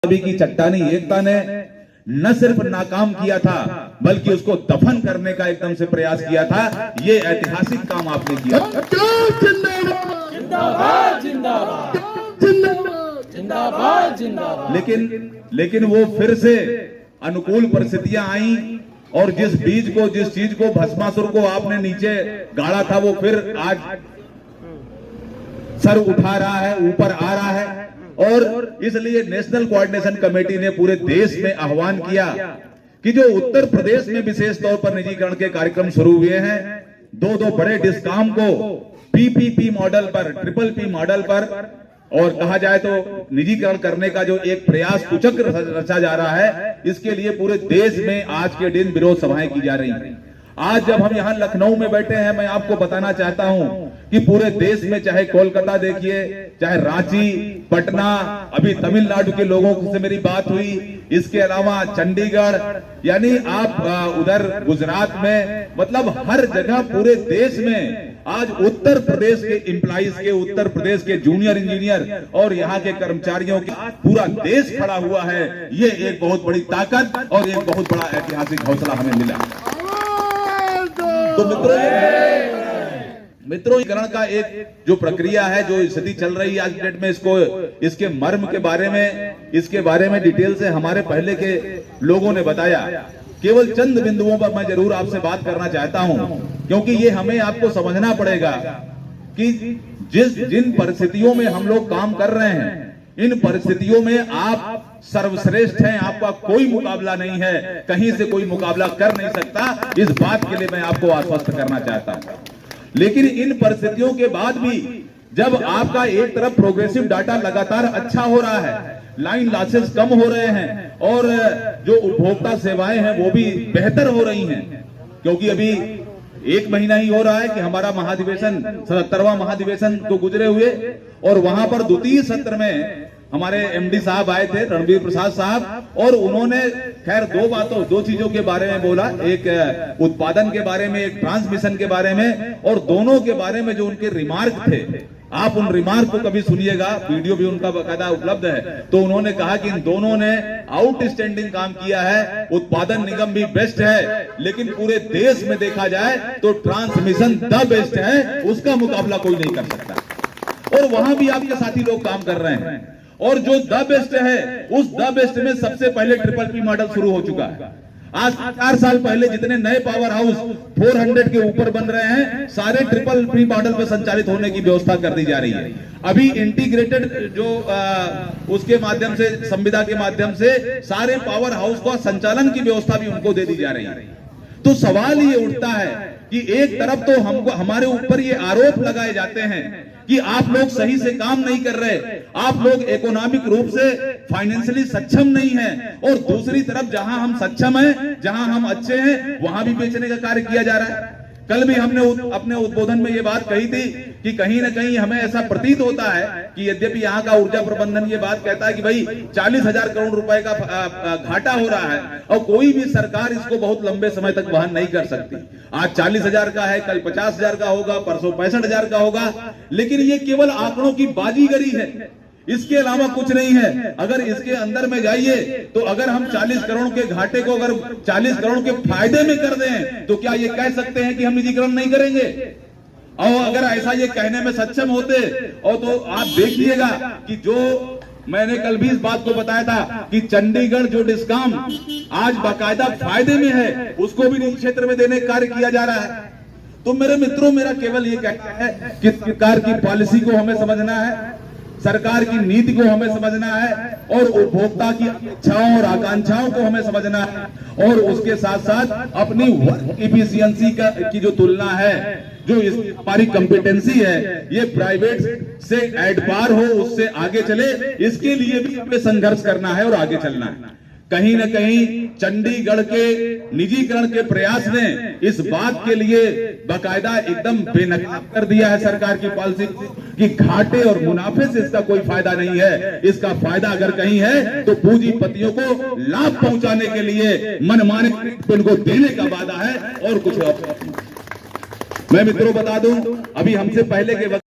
सभी की चट्टानी एकता ने न सिर्फ नाकाम किया था बल्कि उसको दफन करने का एकदम से प्रयास किया था। ये ऐतिहासिक काम आपने किया। जिंदाबाद जिंदाबाद जिंदाबाद जिंदाबाद। लेकिन वो फिर से अनुकूल परिस्थितियां आई और जिस चीज को भस्मासुर को आपने नीचे गाड़ा था वो फिर आज सर उठा रहा है, ऊपर आ रहा है। और इसलिए नेशनल कोऑर्डिनेशन कमेटी ने पूरे देश में आह्वान किया कि जो उत्तर प्रदेश में विशेष तौर पर निजीकरण के कार्यक्रम शुरू हुए हैं, दो बड़े डिस्कॉम को पीपीपी मॉडल पर, ट्रिपल पी मॉडल पर और कहा जाए तो निजीकरण करने का जो एक प्रयास कुचक्र रचा जा रहा है, इसके लिए पूरे देश में आज के दिन विरोध सभाएं की जा रही हैं। आज जब हम यहाँ लखनऊ में बैठे हैं, मैं आपको बताना चाहता हूं कि पूरे देश में चाहे कोलकाता देखिए, चाहे रांची, पटना, अभी तमिलनाडु के लोगों से मेरी बात हुई, इसके अलावा चंडीगढ़, यानी आप उधर गुजरात में, मतलब हर जगह पूरे देश में आज उत्तर प्रदेश के एम्प्लॉइज के, उत्तर प्रदेश के जूनियर इंजीनियर और यहाँ के कर्मचारियों के पूरा देश खड़ा हुआ है। ये एक बहुत बड़ी ताकत और एक बहुत बड़ा ऐतिहासिक हौसला हमें मिला। तो मित्रों निजीकरण का एक जो प्रक्रिया है, जो स्थिति चल रही है आज डेट में, इसके मर्म के बारे में डिटेल से हमारे पहले के लोगों ने बताया। केवल चंद बिंदुओं पर मैं जरूर आपसे बात करना चाहता हूं, क्योंकि ये हमें आपको समझना पड़ेगा कि जिन परिस्थितियों में हम लोग काम कर रहे हैं, इन परिस्थितियों में आप सर्वश्रेष्ठ हैं, आपका कोई मुकाबला नहीं है, कहीं से कोई मुकाबला कर नहीं सकता। इस बात के लिए मैं आपको आश्वस्त करना चाहता हूं। लेकिन इन परिस्थितियों के बाद भी जब आपका एक तरफ प्रोग्रेसिव डाटा लगातार अच्छा हो रहा है, लाइन लॉसेस कम हो रहे हैं और जो उपभोक्ता सेवाएं हैं वो भी बेहतर हो रही हैं, क्योंकि अभी 1 महीना ही हो रहा है कि हमारा महाधिवेशन 77वां महाधिवेशन तो गुजरे हुए, और वहां पर द्वितीय सत्र में हमारे एमडी साहब आए थे, रणबीर प्रसाद साहब, और उन्होंने खैर दो चीजों के बारे में बोला, एक उत्पादन के बारे में, एक ट्रांसमिशन के बारे में, और दोनों के बारे में जो उनके रिमार्क थे, आप उन रिमार्क को कभी सुनिएगा, वीडियो भी उनका बाकायदा उपलब्ध है। तो उन्होंने कहा कि इन दोनों ने आउटस्टैंडिंग काम किया है, उत्पादन निगम भी बेस्ट है, लेकिन पूरे देश में देखा जाए तो ट्रांसमिशन द बेस्ट है, उसका मुकाबला कोई नहीं कर सकता। और वहां भी आपके साथी लोग काम कर रहे हैं, और जो द बेस्ट है, उस द बेस्ट में सबसे पहले ट्रिपल पी मॉडल शुरू हो चुका है। आज 4 साल पहले जितने नए पावर हाउस 400 के ऊपर बन रहे हैं, सारे ट्रिपल पी मॉडल पर संचालित होने की व्यवस्था कर दी जा रही है। अभी इंटीग्रेटेड जो उसके माध्यम से, संविदा के माध्यम से सारे पावर हाउस का संचालन की व्यवस्था भी उनको दे दी जा रही है। तो सवाल ये उठता है कि एक तरफ तो हमको, हमारे ऊपर ये आरोप लगाए जाते हैं कि आप लोग सही से काम नहीं कर रहे, आप लोग इकोनॉमिक रूप से फाइनेंशियली सक्षम नहीं हैं, और दूसरी तरफ जहां हम सक्षम हैं, जहां हम अच्छे हैं, वहां भी बेचने का कार्य किया जा रहा है। कल भी हमने अपने उद्बोधन में ये बात कही थी कि कहीं ना कहीं हमें ऐसा प्रतीत होता है कि यद्यपि यहाँ का ऊर्जा प्रबंधन ये बात कहता है कि भाई 40,000 करोड़ रुपए का घाटा हो रहा है, और कोई भी सरकार इसको बहुत लंबे समय तक वहन नहीं कर सकती। आज 40,000 का है, कल 50,000 का होगा, परसों 65,000 का होगा, लेकिन ये केवल आंकड़ों की बाजीगरी है, इसके अलावा कुछ नहीं है। अगर इसके अंदर में जाइए तो अगर हम 40 करोड़ के घाटे को अगर 40 करोड़ के फायदे में कर दें, तो क्या ये कह सकते हैं कि हम निजीकरण नहीं करेंगे? और अगर ऐसा ये कहने में सक्षम होते, और तो आप देखिएगा कि जो मैंने कल भी इस बात को बताया था कि चंडीगढ़ जो डिस्कॉम आज बाकायदा फायदे में है, उसको भी निजी क्षेत्र में देने का कार्य किया जा रहा है। तो मेरे मित्रों, मेरा केवल ये कहना है कि सरकार की पॉलिसी को हमें समझना है, सरकार की नीति को हमें समझना है, और उपभोक्ता की इच्छाओं और आकांक्षाओं को हमें समझना है, और उसके साथ साथ अपनी वर्क इफिशियंसी की जो तुलना है, जो हमारी कॉम्पिटेंसी है, ये प्राइवेट से एड पार हो, उससे आगे चले, इसके लिए भी हमें संघर्ष करना है और आगे चलना है। कहीं न कहीं चंडीगढ़ के निजीकरण के प्रयास ने इस बात के लिए बाकायदा एकदम बेनकाब कर दिया है सरकार की पॉलिसी कि घाटे और मुनाफे से इसका कोई फायदा नहीं है। इसका फायदा अगर कहीं है तो पूंजीपतियों को लाभ पहुंचाने के लिए मनमाने उनको देने का वादा है, और कुछ और। मैं मित्रों बता दूं, अभी हमसे पहले के